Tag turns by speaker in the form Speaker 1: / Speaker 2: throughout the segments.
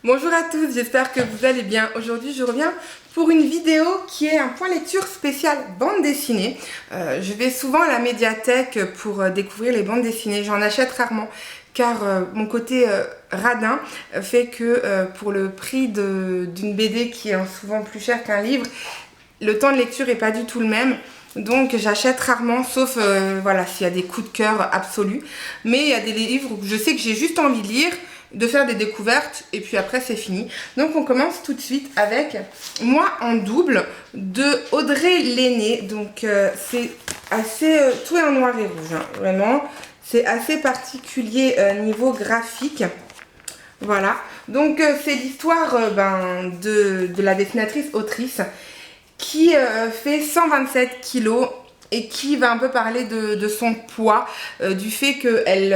Speaker 1: Bonjour à tous, j'espère que vous allez bien. Aujourd'hui, je reviens pour une vidéo qui est un point lecture spécial bande dessinée. Je vais souvent à la médiathèque pour découvrir les bandes dessinées. J'en achète rarement car mon côté radin fait que pour le prix d'une BD qui est souvent plus cher qu'un livre, le temps de lecture n'est pas du tout le même. Donc j'achète rarement, sauf voilà, s'il y a des coups de cœur absolus. Mais il y a des livres où je sais que j'ai juste envie de lire, de faire des découvertes, et puis après c'est fini. Donc on commence tout de suite avec Moi en double de Audrey Lenné. Donc c'est assez, tout est en noir et rouge, hein, vraiment. C'est assez particulier niveau graphique. Voilà, donc c'est l'histoire de la dessinatrice autrice qui fait 127 kilos et qui va un peu parler de son poids, du fait qu'elle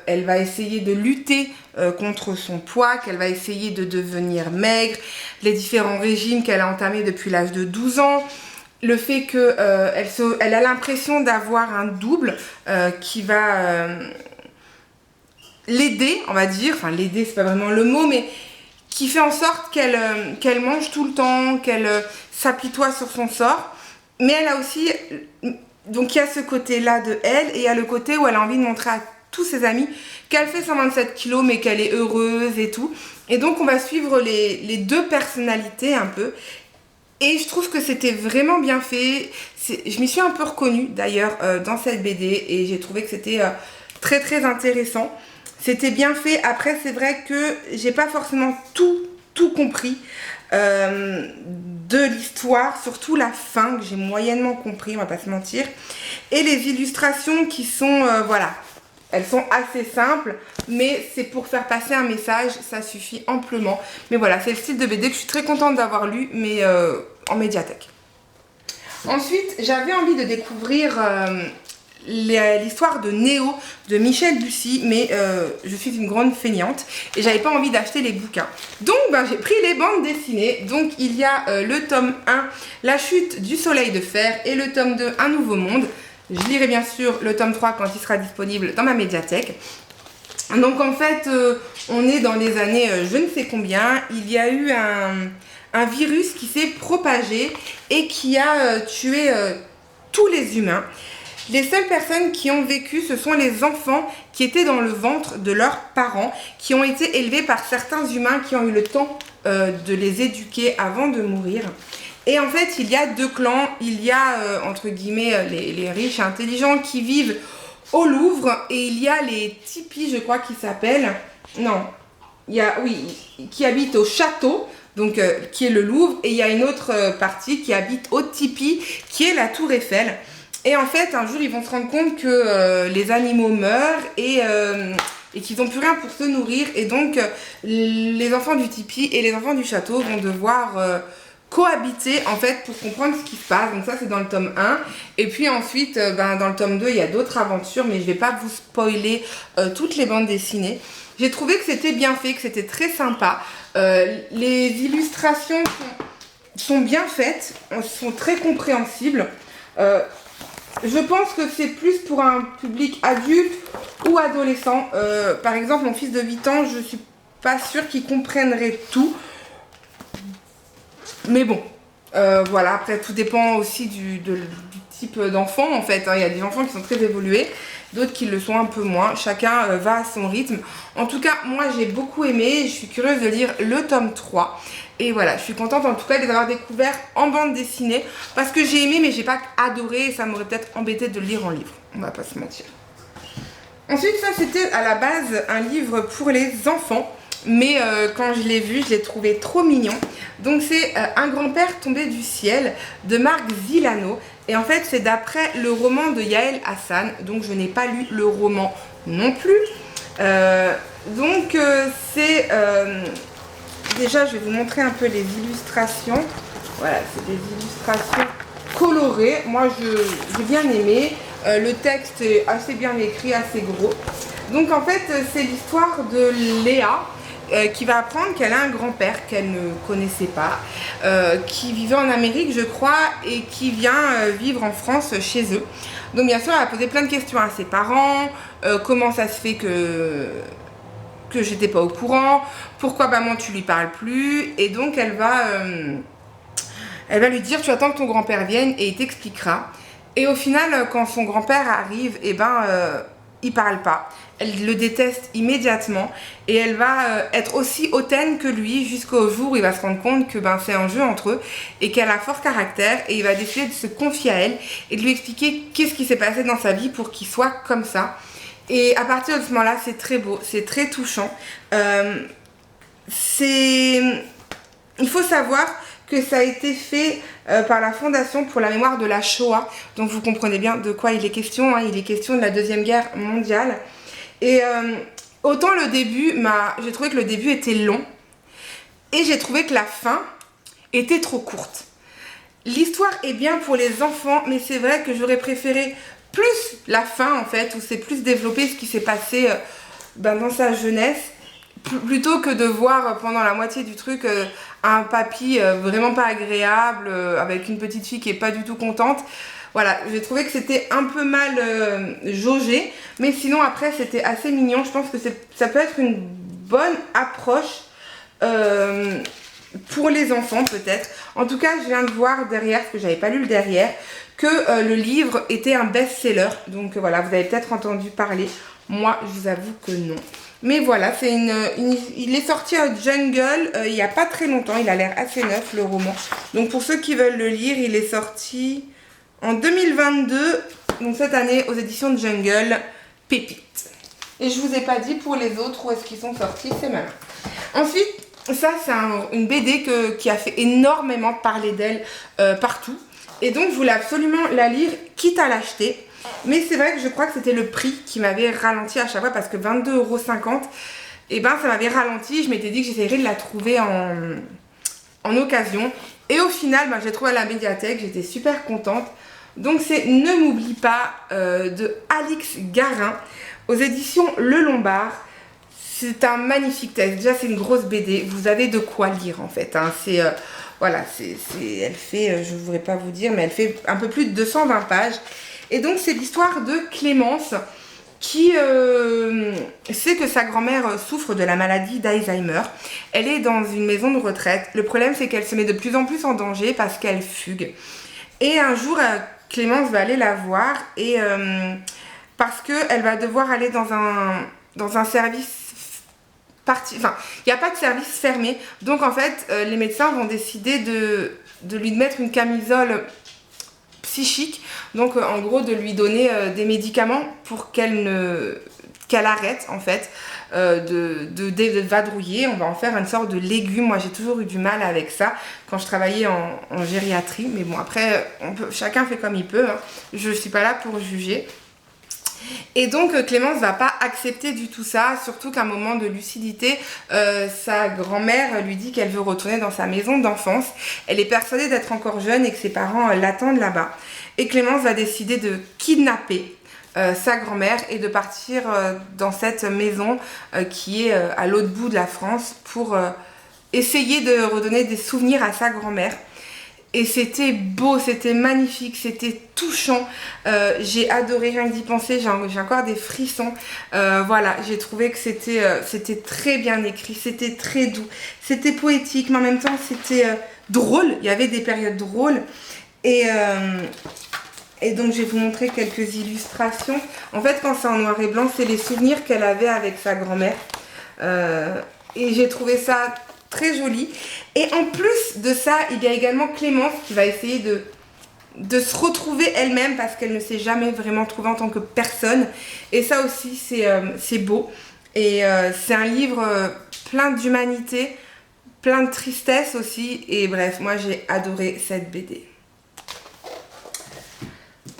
Speaker 1: elle va essayer de lutter contre son poids, qu'elle va essayer de devenir maigre, les différents régimes qu'elle a entamés depuis l'âge de 12 ans, le fait qu'elle a l'impression d'avoir un double qui va l'aider, on va dire, enfin l'aider c'est pas vraiment le mot, mais qui fait en sorte qu'elle mange tout le temps, qu'elle s'apitoie sur son sort. Mais elle a aussi, donc il y a ce côté-là de elle, et il y a le côté où elle a envie de montrer à tous ses amis qu'elle fait 127 kilos, mais qu'elle est heureuse et tout. Et donc on va suivre les deux personnalités un peu. Et je trouve que c'était vraiment bien fait. Je m'y suis un peu reconnue d'ailleurs dans cette BD, et j'ai trouvé que c'était très très intéressant. C'était bien fait. Après, c'est vrai que j'ai pas forcément tout compris de l'histoire, surtout la fin que j'ai moyennement compris, on va pas se mentir. Et les illustrations qui sont, voilà, elles sont assez simples, mais c'est pour faire passer un message, ça suffit amplement. Mais voilà, c'est le style de BD que je suis très contente d'avoir lu, mais en médiathèque. Ensuite, j'avais envie de découvrir l'histoire de Néo de Michel Bussy, mais je suis une grande feignante et j'avais pas envie d'acheter les bouquins, donc j'ai pris les bandes dessinées. Donc il y a le tome 1 La chute du soleil de fer et le tome 2 Un nouveau monde. Je lirai bien sûr le tome 3 quand il sera disponible dans ma médiathèque. Donc en fait on est dans les années je ne sais combien. Il y a eu un virus qui s'est propagé et qui a tué tous les humains. Les seules personnes qui ont vécu, ce sont les enfants qui étaient dans le ventre de leurs parents, qui ont été élevés par certains humains qui ont eu le temps de les éduquer avant de mourir. Et en fait, il y a deux clans. Il y a, entre guillemets, les riches et intelligents qui vivent au Louvre, et il y a les tipis, je crois qu'ils s'appellent. Non, il y a, oui, qui habitent au château, donc qui est le Louvre, et il y a une autre partie qui habite au tipi, qui est la Tour Eiffel. Et en fait, un jour, ils vont se rendre compte que les animaux meurent et qu'ils n'ont plus rien pour se nourrir. Et donc, les enfants du tipi et les enfants du château vont devoir cohabiter, en fait, pour comprendre ce qui se passe. Donc ça, c'est dans le tome 1. Et puis ensuite, dans le tome 2, il y a d'autres aventures, mais je ne vais pas vous spoiler toutes les bandes dessinées. J'ai trouvé que c'était bien fait, que c'était très sympa. Les illustrations sont bien faites, sont très compréhensibles. Je pense que c'est plus pour un public adulte ou adolescent. Par exemple, mon fils de 8 ans, je suis pas sûre qu'il comprendrait tout. Mais bon, voilà, après tout dépend aussi du type d'enfant en fait. Il y a des enfants qui sont très évolués, d'autres qui le sont un peu moins. Chacun va à son rythme. En tout cas, moi j'ai beaucoup aimé. Je suis curieuse de lire le tome 3. Et voilà, je suis contente en tout cas de les avoir découverts en bande dessinée, parce que j'ai aimé mais j'ai pas adoré, et ça m'aurait peut-être embêté de le lire en livre, on va pas se mentir. Ensuite, ça c'était à la base un livre pour les enfants, mais quand je l'ai vu, je l'ai trouvé trop mignon. Donc c'est Un grand-père tombé du ciel de Marc Villano, et en fait c'est d'après le roman de Yael Hassan, donc je n'ai pas lu le roman non plus. Déjà, je vais vous montrer un peu les illustrations. Voilà, c'est des illustrations colorées. Moi, j'ai bien aimé. Le texte est assez bien écrit, assez gros. Donc, en fait, c'est l'histoire de Léa qui va apprendre qu'elle a un grand-père qu'elle ne connaissait pas, qui vivait en Amérique, je crois, et qui vient vivre en France chez eux. Donc, bien sûr, elle a posé plein de questions à ses parents. Comment ça se fait que que j'étais pas au courant, pourquoi maman tu lui parles plus, et donc elle va lui dire tu attends que ton grand-père vienne et il t'expliquera. Et au final, quand son grand-père arrive, il parle pas. Elle le déteste immédiatement et elle va être aussi hautaine que lui jusqu'au jour où il va se rendre compte que c'est un jeu entre eux et qu'elle a un fort caractère, et il va décider de se confier à elle et de lui expliquer qu'est-ce qui s'est passé dans sa vie pour qu'il soit comme ça. Et à partir de ce moment-là, c'est très beau, c'est très touchant. Il faut savoir que ça a été fait par la Fondation pour la mémoire de la Shoah. Donc vous comprenez bien de quoi il est question. Il est question de la Deuxième Guerre mondiale. Et autant le début, j'ai trouvé que le début était long. Et j'ai trouvé que la fin était trop courte. L'histoire est bien pour les enfants, mais c'est vrai que j'aurais préféré plus la fin, en fait, où c'est plus développé ce qui s'est passé dans sa jeunesse, plutôt que de voir pendant la moitié du truc un papy vraiment pas agréable, avec une petite fille qui est pas du tout contente. Voilà, j'ai trouvé que c'était un peu mal jaugé, mais sinon après c'était assez mignon. Je pense que ça peut être une bonne approche pour les enfants peut-être. En tout cas, je viens de voir derrière, parce que j'avais pas lu le derrière, que le livre était un best-seller. Donc voilà, vous avez peut-être entendu parler. Moi, je vous avoue que non. Mais voilà, il est sorti à Jungle il n'y a pas très longtemps. Il a l'air assez neuf, le roman. Donc pour ceux qui veulent le lire, il est sorti en 2022. Donc cette année, aux éditions de Jungle, pépite. Et je vous ai pas dit pour les autres où est-ce qu'ils sont sortis, c'est malin. Ensuite, ça c'est une BD qui a fait énormément parler d'elle partout. Et donc je voulais absolument la lire, quitte à l'acheter. Mais c'est vrai que je crois que c'était le prix qui m'avait ralenti à chaque fois, parce que 22,50 €, ça m'avait ralenti. Je m'étais dit que j'essayerais de la trouver en occasion. Et au final, j'ai trouvé à la médiathèque, j'étais super contente. Donc c'est Ne m'oublie pas de Alix Garin, aux éditions Le Lombard. C'est un magnifique texte. Déjà, c'est une grosse BD. Vous avez de quoi lire, en fait. Voilà, elle fait, je ne voudrais pas vous dire, mais elle fait un peu plus de 220 pages. Et donc, c'est l'histoire de Clémence qui sait que sa grand-mère souffre de la maladie d'Alzheimer. Elle est dans une maison de retraite. Le problème, c'est qu'elle se met de plus en plus en danger parce qu'elle fugue. Et un jour, Clémence va aller la voir parce qu'elle va devoir aller dans un service il n'y a pas de service fermé. Donc, en fait, les médecins vont décider de lui mettre une camisole psychique, donc en gros de lui donner des médicaments pour qu'elle arrête en fait de vadrouiller. On va en faire une sorte de légume. Moi j'ai toujours eu du mal avec ça quand je travaillais en gériatrie, mais bon après chacun fait comme il peut, je suis pas là pour juger. Et donc Clémence va pas accepter du tout ça, surtout qu'à un moment de lucidité, sa grand-mère lui dit qu'elle veut retourner dans sa maison d'enfance. Elle est persuadée d'être encore jeune et que ses parents l'attendent là-bas. Et Clémence va décider de kidnapper sa grand-mère et de partir dans cette maison qui est à l'autre bout de la France pour essayer de redonner des souvenirs à sa grand-mère. Et c'était beau, c'était magnifique, c'était touchant. J'ai adoré rien que d'y penser, j'ai encore des frissons. Voilà, j'ai trouvé que c'était très bien écrit, c'était très doux, c'était poétique, mais en même temps c'était drôle. Il y avait des périodes drôles. Et donc je vais vous montrer quelques illustrations. En fait, quand c'est en noir et blanc, c'est les souvenirs qu'elle avait avec sa grand-mère. Et j'ai trouvé ça très joli. Et en plus de ça, il y a également Clémence qui va essayer de se retrouver elle-même, parce qu'elle ne s'est jamais vraiment trouvée en tant que personne. Et ça aussi, c'est beau. Et c'est un livre plein d'humanité, plein de tristesse aussi. Et bref, moi j'ai adoré cette BD.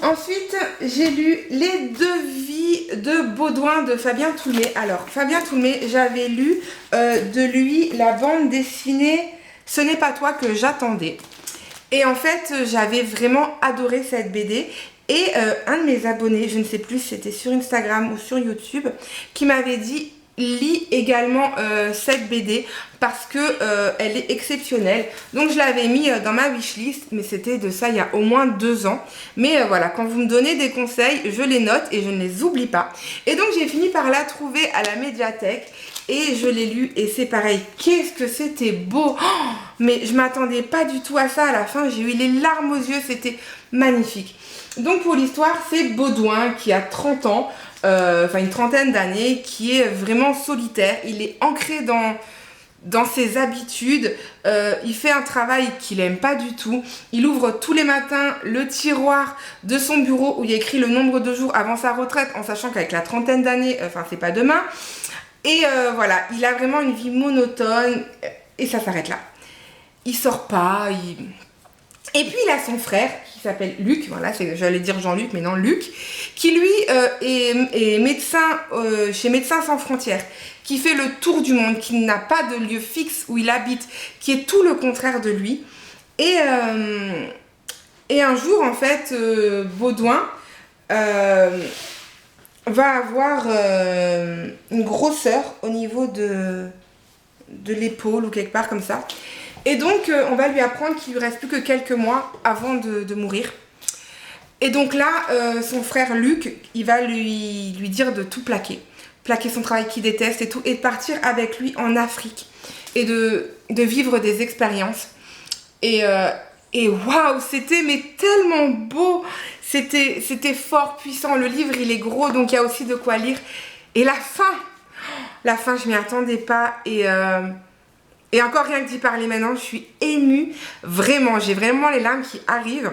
Speaker 1: Ensuite, j'ai lu Les 2 vies de Baudouin de Fabien Toulmé. Alors, Fabien Toulmé, j'avais lu de lui la bande dessinée Ce n'est pas toi que j'attendais. Et en fait, j'avais vraiment adoré cette BD. Et un de mes abonnés, je ne sais plus si c'était sur Instagram ou sur YouTube, qui m'avait dit: lis également cette BD parce que elle est exceptionnelle. Donc je l'avais mis dans ma wishlist, mais c'était de ça il y a au moins 2 ans. Mais voilà, quand vous me donnez des conseils, je les note et je ne les oublie pas. Et donc j'ai fini par la trouver à la médiathèque. et je l'ai lu et c'est pareil. Qu'est-ce que c'était beau! Oh, mais je m'attendais pas du tout à ça. À la fin, j'ai eu les larmes aux yeux. C'était magnifique. Donc pour l'histoire, c'est Baudouin qui a 30 ans, enfin une trentaine d'années, qui est vraiment solitaire. Il est ancré dans ses habitudes, il fait un travail qu'il n'aime pas du tout. Il ouvre tous les matins le tiroir de son bureau où il y a écrit le nombre de jours avant sa retraite, en sachant qu'avec la trentaine d'années, enfin c'est pas demain. Et voilà, il a vraiment une vie monotone et ça s'arrête là. Il sort pas, Et puis il a son frère qui s'appelle Luc, voilà, j'allais dire Jean-Luc, mais non, Luc, qui lui est médecin chez Médecins Sans Frontières, qui fait le tour du monde, qui n'a pas de lieu fixe où il habite, qui est tout le contraire de lui. Et un jour, en fait, Baudouin va avoir une grosseur au niveau de l'épaule ou quelque part comme ça. Et donc, on va lui apprendre qu'il lui reste plus que quelques mois avant de mourir. Et donc là, son frère Luc, il va lui dire de tout plaquer. Plaquer son travail qu'il déteste et tout. Et de partir avec lui en Afrique. Et de vivre des expériences. Et waouh, c'était mais tellement beau. C'était fort, puissant. Le livre, il est gros, donc il y a aussi de quoi lire. Et la fin, je m'y attendais pas. Et encore rien que d'y parler maintenant, je suis émue. Vraiment, j'ai vraiment les larmes qui arrivent.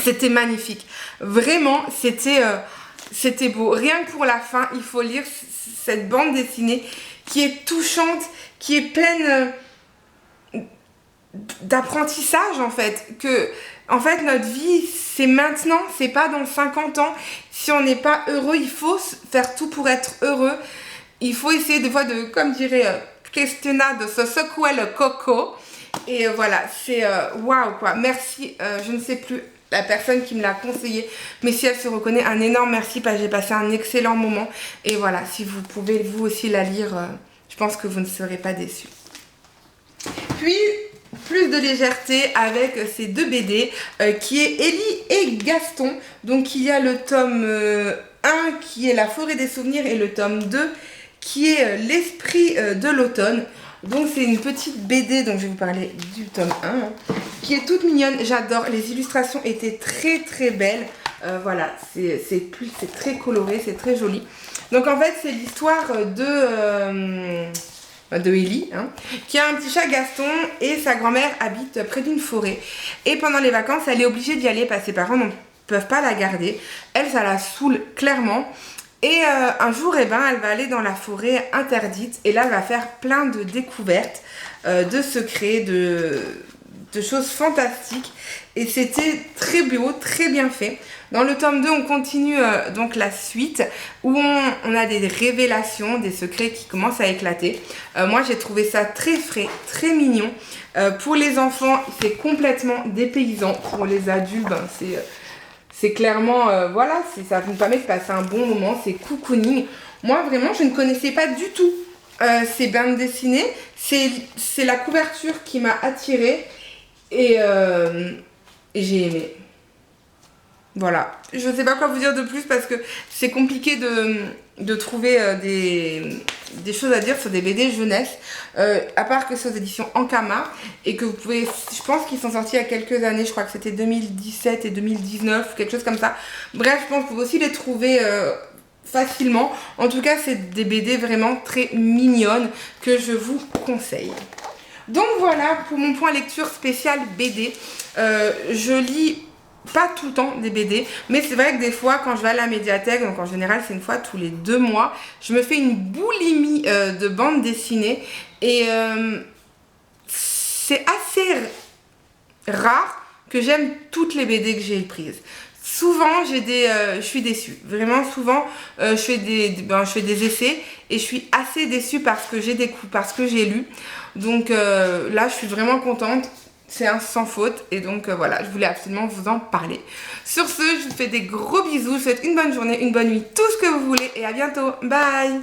Speaker 1: C'était magnifique. Vraiment, c'était beau. Rien que pour la fin, il faut lire cette bande dessinée qui est touchante, qui est pleine d'apprentissage en fait. En fait, notre vie, c'est maintenant, c'est pas dans 50 ans. Si on n'est pas heureux, il faut faire tout pour être heureux. Il faut essayer des fois de, comme dirait Christina, de se secouer le coco. Et voilà, c'est waouh quoi. Merci, je ne sais plus la personne qui me l'a conseillé, mais si elle se reconnaît, un énorme merci parce que j'ai passé un excellent moment. Et voilà, si vous pouvez vous aussi la lire, je pense que vous ne serez pas déçus. Puis, plus de légèreté avec ces deux BD qui est Ellie et Gaston. Donc il y a le tome 1 qui est La forêt des souvenirs et le tome 2 qui est L'esprit de l'automne. Donc c'est une petite BD, donc je vais vous parler du tome 1 qui est toute mignonne, j'adore, les illustrations étaient très très belles. Voilà, c'est très coloré, c'est très joli. Donc en fait c'est l'histoire de Ellie, hein, qui a un petit chat Gaston et sa grand-mère habite près d'une forêt. Et pendant les vacances, elle est obligée d'y aller parce que ses parents ne peuvent pas la garder. Elle, ça la saoule clairement. Et un jour, elle va aller dans la forêt interdite et là, elle va faire plein de découvertes, de secrets, de choses fantastiques. Et c'était très beau, très bien fait. Dans le tome 2, on continue donc la suite où on a des révélations, des secrets qui commencent à éclater. Moi, j'ai trouvé ça très frais, très mignon. Pour les enfants, c'est complètement dépaysant. Pour les adultes, ben, c'est clairement, voilà, ça vous permet de passer un bon moment. C'est cocooning. Moi, vraiment, je ne connaissais pas du tout ces bandes dessinées. C'est la couverture qui m'a attirée et j'ai aimé. Voilà, je ne sais pas quoi vous dire de plus parce que c'est compliqué de trouver des choses à dire sur des BD jeunesse, à part que c'est aux éditions Ankama et que vous pouvez, je pense qu'ils sont sortis il y a quelques années, je crois que c'était 2017 et 2019, quelque chose comme ça. Bref, je pense que vous pouvez aussi les trouver facilement. En tout cas, c'est des BD vraiment très mignonnes que je vous conseille. Donc voilà pour mon point lecture spécial BD. Je lis pas tout le temps des BD, mais c'est vrai que des fois quand je vais à la médiathèque, donc en général c'est une fois tous les 2 mois, je me fais une boulimie de bande dessinée et c'est assez rare que j'aime toutes les BD que j'ai prises. Souvent je suis déçue, vraiment souvent je fais des essais et je suis assez déçue parce que j'ai lu. Donc là je suis vraiment contente. C'est un sans faute et donc voilà, je voulais absolument vous en parler. Sur ce, je vous fais des gros bisous, je vous souhaite une bonne journée, une bonne nuit, tout ce que vous voulez et à bientôt. Bye!